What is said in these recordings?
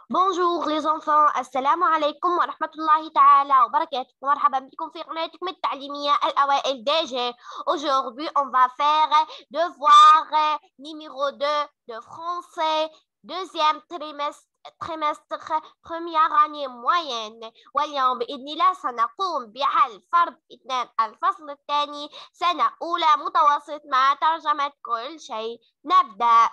Bonjour les enfants, assalamu alaikum wa rahmatullahi ta'ala wa barakatuh. مرحبا بكم في قناتكم التعليمية الأوائل DG. Aujourd'hui, on va faire devoir numéro 2 de français, deuxième trimestre première année moyenne. واليوم بإذن الله سنقوم بحل فرض 2 الفصل الثاني سنة أولى متوسط مع ترجمة كل شيء. نبدأ.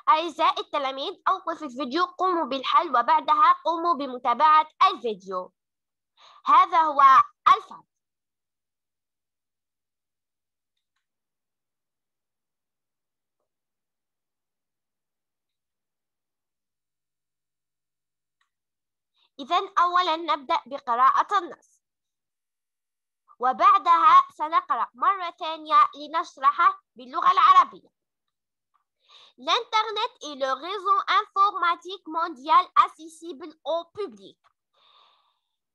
أعزائي التلاميذ، أوقف الفيديو، قوموا بالحل وبعدها قوموا بمتابعة الفيديو. هذا هو الفرض. إذن أولا نبدأ بقراءة النص وبعدها سنقرأ مرة ثانية لنشرحه باللغة العربية. L'Internet est le réseau informatique mondial accessible au public.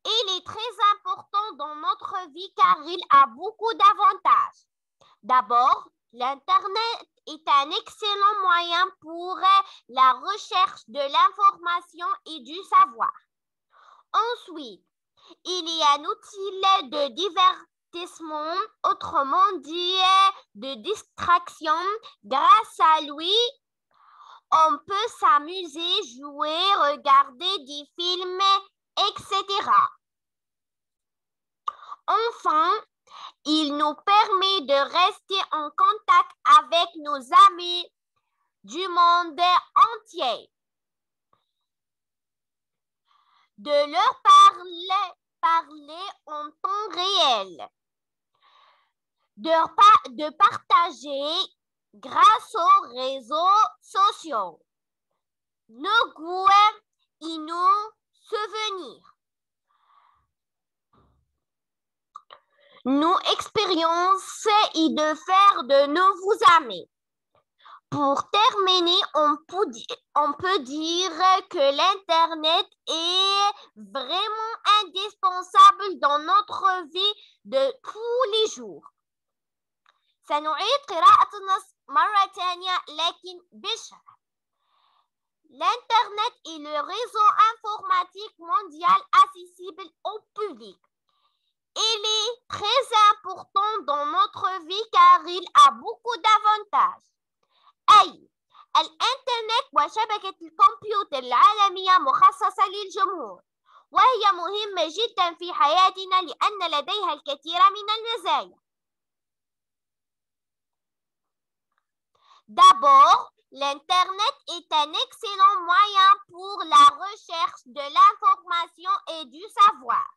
Il est très important dans notre vie car il a beaucoup d'avantages. D'abord, l'Internet est un excellent moyen pour la recherche de l'information et du savoir. Ensuite, il est un outil de divertissement, autrement dit de distraction. Grâce à lui, on peut s'amuser, jouer, regarder des films, etc. Enfin, il nous permet de rester en contact avec nos amis du monde entier, de leur parler en temps réel, de partager grâce aux réseaux sociaux nos goûts et nos souvenirs, nos expériences et de faire de nouveaux amis. Pour terminer, on peut dire que l'Internet est vraiment indispensable dans notre vie de tous les jours. سنعيد قراءة النص مرة ثانية لكن بالشرح. L'Internet est le réseau informatique mondial accessible au public. Il est très important dans notre vie car il a beaucoup d'avantages. أي الإنترنت وشبكة الكمبيوتر العالمية مخصصة للجمهور، وهي مهمة جدا في حياتنا لأن لديها الكثير من المزايا. D'abord, l'Internet est un excellent moyen pour la recherche de l'information et du savoir.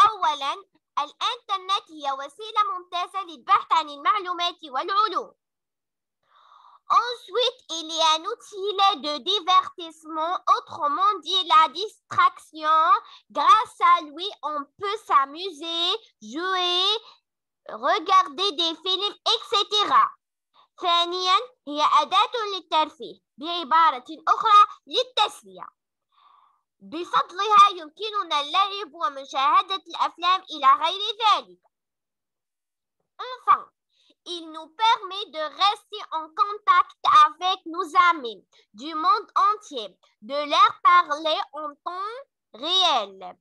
أولاً، الإنترنت هي وسيلة ممتازة للبحث عن المعلومات والعلوم. Ensuite, il y a un outil de divertissement, autrement dit la distraction. Grâce à lui, on peut s'amuser, jouer, regarder des films, etc. ثانياً، هي أداة للترفيه، بعبارة أخرى للتسلية. بفضلها يمكننا اللعب ومشاهدة الأفلام إلى غير ذلك. Enfin, il nous permet de rester en contact avec nos amis du monde entier, de leur parler en temps réel,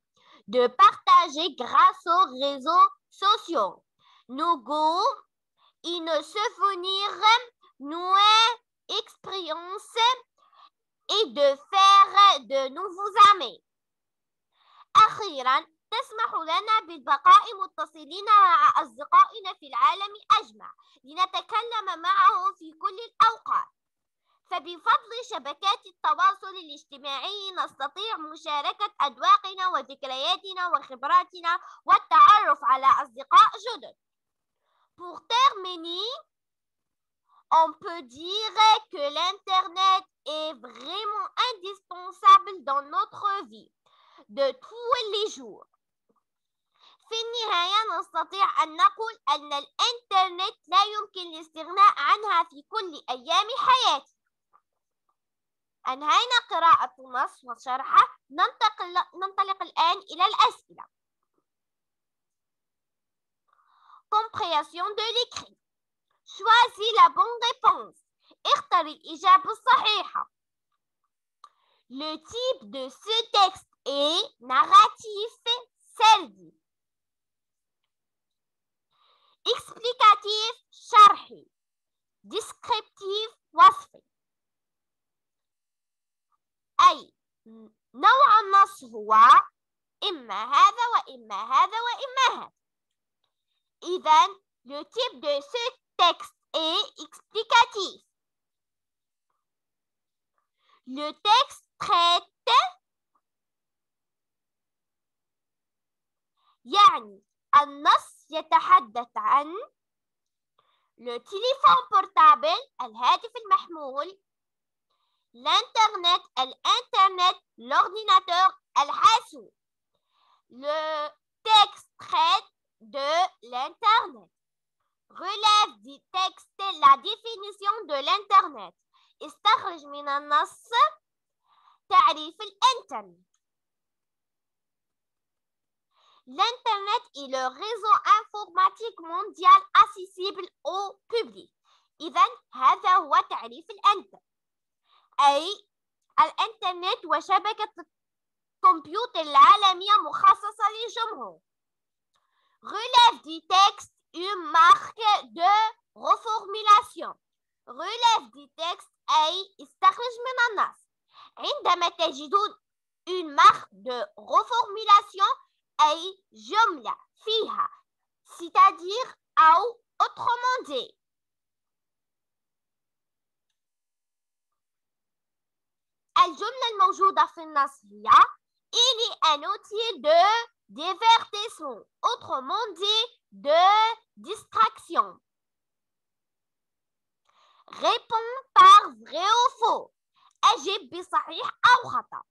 de partager grâce aux réseaux sociaux nos goûts et nos souvenirs, nos expériences et de faire de nouveaux amis. أخيراً، تسمح لنا بالبقاء متصلين مع أصدقائنا في العالم أجمع لنتكلم معهم في كل الأوقات. فبفضل شبكات التواصل الاجتماعي نستطيع مشاركة أذواقنا وذكرياتنا وخبراتنا والتعرف على أصدقاء جدد. Pour terminer, on peut dire que l'Internet est vraiment indispensable dans notre vie de tous les jours. في النهاية نستطيع أن نقول أن الإنترنت لا يمكن الاستغناء عنها في كل أيام حياتنا. أنهينا قراءة النص وشرحه. ننطلق الآن إلى الأسئلة. Compréhension de l'écrit. Choisis la bonne réponse. اختر الإجابة الصحيحة. Le type de ce texte est narratif, سردي. explicatif, شرحي. descriptif, وصفي. أي نوع النص هو إما هذا وإما هذا وإما هذا. إذن le type de ce texte est explicatif. Le texte traite يعني النص يتحدث عن le téléphone portable الهاتف المحمول, l'internet الانترنت, l'ordinateur الحاسوب. Le texte traite de l'internet. Relève du texte la définition de l'internet. استخرج من النص تعريف الانترنت. L'internet est le réseau informatique mondial accessible au public. إذن هذا هو تعريف الانترنت. أي الانترنت وشبكة الكمبيوتر العالمية مخصصة للجمهور. Relève du texte une marque de reformulation. Relève du texte أي استخرج من النص. عندما تجدون une marque de reformulation أي جملة فيها c'est-à-dire أو autrement dit. الجملة الموجودة في النص هي il est un outil de divertissement, autrement dit de distraction. Réponds par vrai ou faux. أجب بصحيح أو خطأ.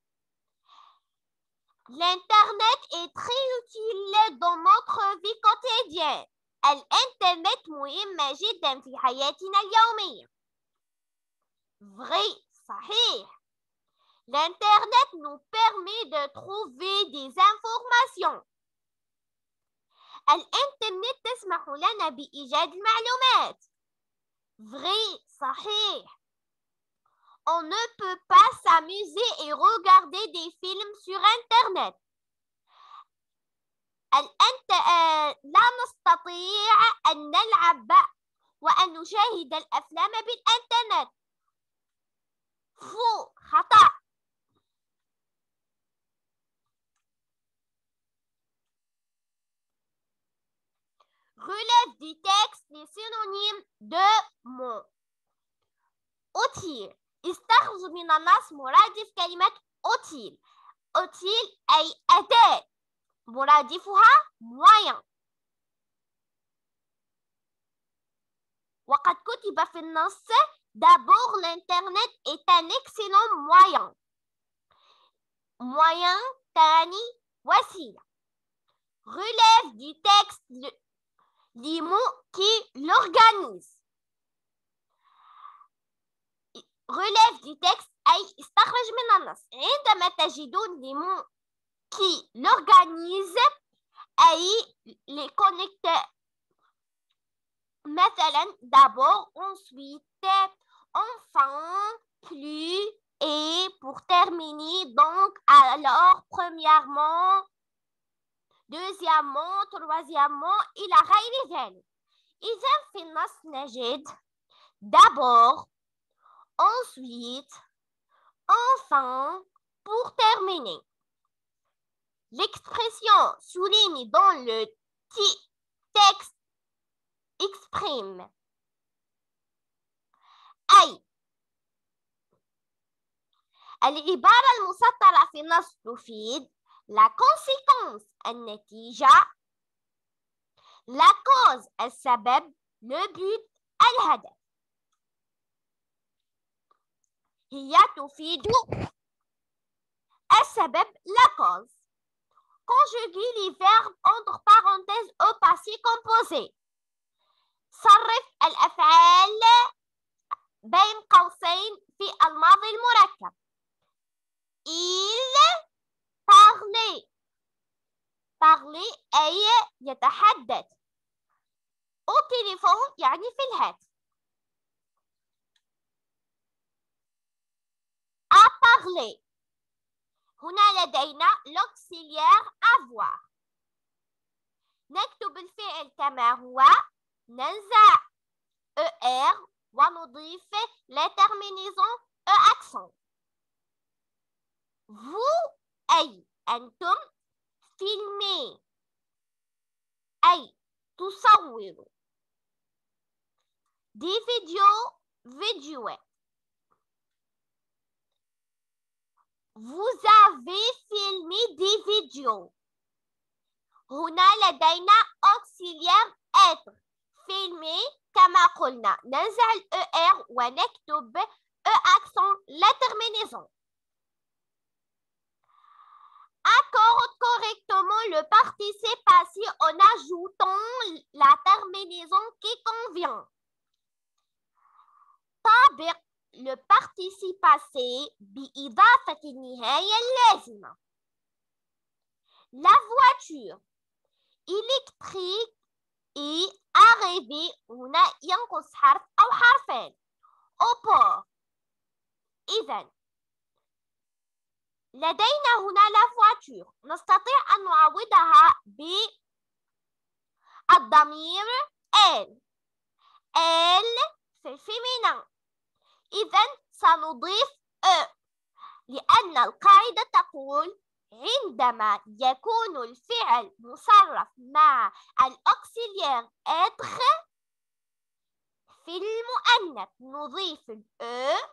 L'internet est très utile dans notre vie quotidienne. الانترنت مهم جدا في حياتنا اليومية. Vrai, صحيح. L'internet nous permet de trouver des informations. الانترنت تسمح لنا بإيجاد المعلومات. Vrai, صحيح. On ne peut pas s'amuser et regarder des films sur Internet. لا نستطيع أن نلعب وأن نشاهد الأفلام بالإنترنت. فو خطأ. Relève du texte les synonymes de mot. utile. استخرج من النص مرادف كلمة utile. utile أي أداة. مرادفها moyen. وقد كتب في النص d'abord l'internet est un excellent moyen. moyen ثاني وسيلة. relève du texte les mots qui l'organisent. relève du texte أي استخرج من النص. عندما تجدون les mots qui l'organisent أي les connectent. مثلا d'abord, ensuite, enfin, plus et pour terminer donc alors premièrement, deuxièmement, troisièmement إلى غير ذلك. إذا في النص نجد d'abord, ensuite, enfin, pour terminer. L'expression souligne dans le texte exprime أي العبارة المسطرة في النص تفيد la conséquence النتيجة, la cause السبب, le but الهدف. هي تفيد السبب la cause. Conjuguez les verbes entre parenthèses au passé composé. صرف الأفعال بين قوسين في الماضي المركب. Il parlait. parler أي يتحدث. au téléphone يعني في الهاتف. a parlé هنا لدينا l'auxiliaire avoir. نكتب الفعل كما هو، ننزع ER ونضيف la terminaison E accent. Vous أي أنتم، filmez أي تصوروا، des vidéos. Vous avez filmé des vidéos. هنا لدينا auxiliaire être. filmer كما قلنا ننزع ال ER ونكتب E accent la terminaison. Accorde correctement le participe passé en ajoutant la terminaison qui convient. طابق le participe passé بإضافة النهاية اللازمة. La voiture électrique est arrivée. هنا ينقص حرف أو حرفين. Au port. إذن لدينا هنا la voiture. نستطيع أن نعوضها بالضمير elle. Elle في الفيمينين. إذن سنضيف E لأن القاعدة تقول عندما يكون الفعل مصرف مع الأوكسيليير être في المؤنث نضيف ال E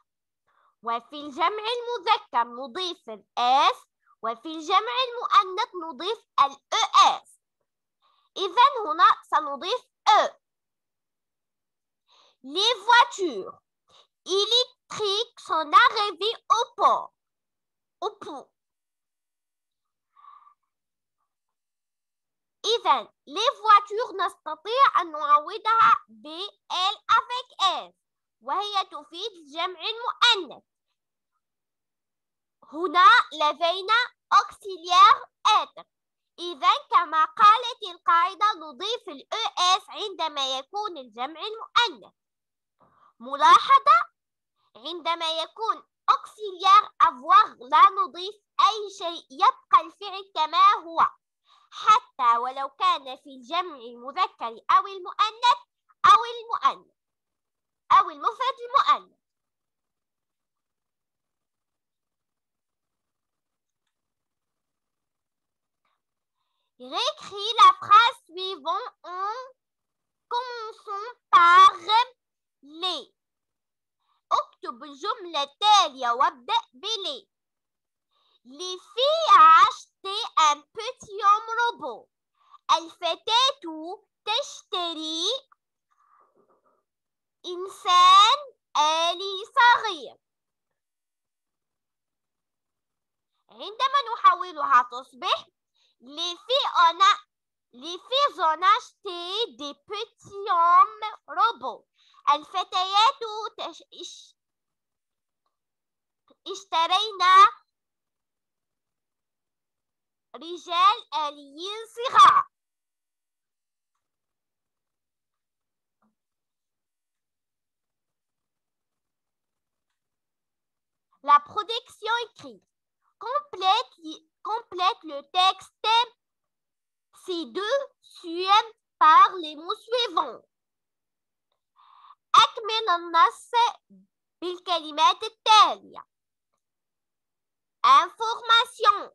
وفي الجمع المذكر نضيف ال S وفي الجمع المؤنث نضيف ال ES. إذن هنا سنضيف E. Les voitures électriques sont arrivées au port. إذن les voitures نستطيع أن نعوضها ب L avec S وهي تفيد الجمع المؤنث. هنا لدينا auxiliaire être. إذن كما قالت القاعدة نضيف ال ES عندما يكون الجمع المؤنث. ملاحظة عندما يكون auxiliaire avoir لا نضيف أي شيء، يبقى الفعل كما هو حتى ولو كان في الجمع المذكر أو المؤنث أو المفرد المؤنث. Réécris la phrase suivante en commençant par les. اكتب الجملة التالية وابدأ بلي. Les filles ont acheté un petit homme robot. الفتاة تشتري إنسان آلي صغير. عندما نحولها تصبح Les filles ont acheté des petits hommes robots. الفتيات اشترينا رجال آليين صغار. La production écrite. Complète le texte ci-dessus par les mots suivants. أكمل النص بالكلمات التالية. Information.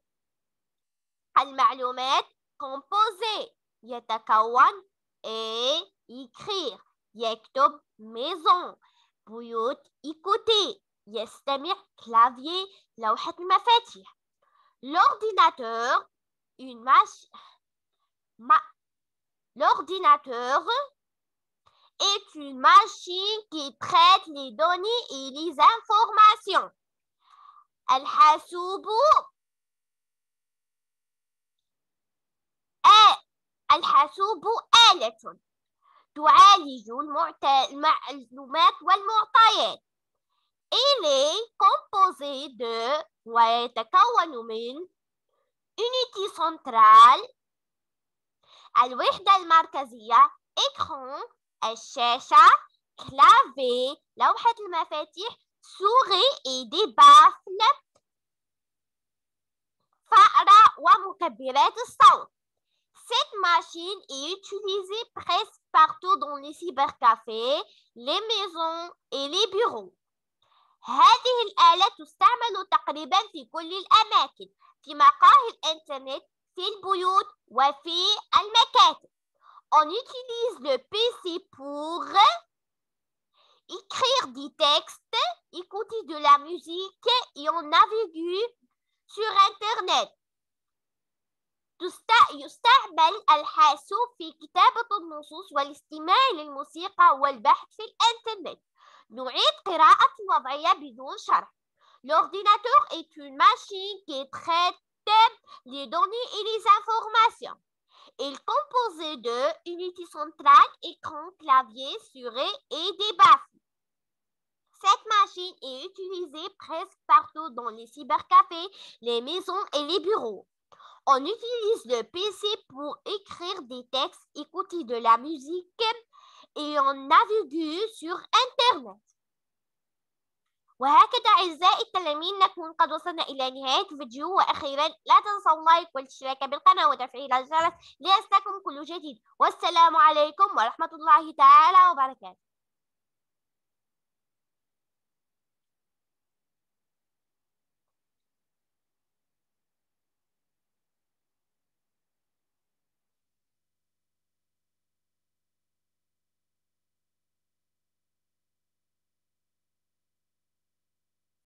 المعلومات. Composer. يتكون. Et écrire. يكتب. Maison. بيوت. Écouter. يستمع. Clavier. لوحة المفاتيح. L'ordinateur. L'ordinateur est une machine qui traite les données et les informations. الحاسوب آلة تعالج المعلومات والمعطيات. Il est composé de ويتكون من unité centrale الوحدة المركزية écran الشاشة clavier لوحة المفاتيح souris et des baffles مكبرات الصوت. Cette machine est utilisée presque partout dans les cybercafés, les maisons et les bureaux. هذه الآلة تستعمل تقريبا في كل الأماكن، في مقاهي الإنترنت، في البيوت وفي المكاتب. On utilise le PC pour écrire des textes, écouter de la musique et on navigue sur Internet. يستعمل الحاسوب في كتابة النصوص والاستماع للموسيقى والبحث في الإنترنت. نعيد قراءة الوضعية بدون شرح. L'ordinateur est une machine qui traite les données et les informations. Il est composé de unité centrale, écran, clavier, souris et des baffles. Cette machine est utilisée presque partout dans les cybercafés, les maisons et les bureaux. On utilise le PC pour écrire des textes, écouter de la musique et on navigue sur Internet. وهكذا أعزائي التلاميذ نكون قد وصلنا إلى نهاية الفيديو، وأخيرا لا تنسوا اللايك والاشتراك بالقناة وتفعيل الجرس ليصلكم كل جديد. والسلام عليكم ورحمة الله تعالى وبركاته.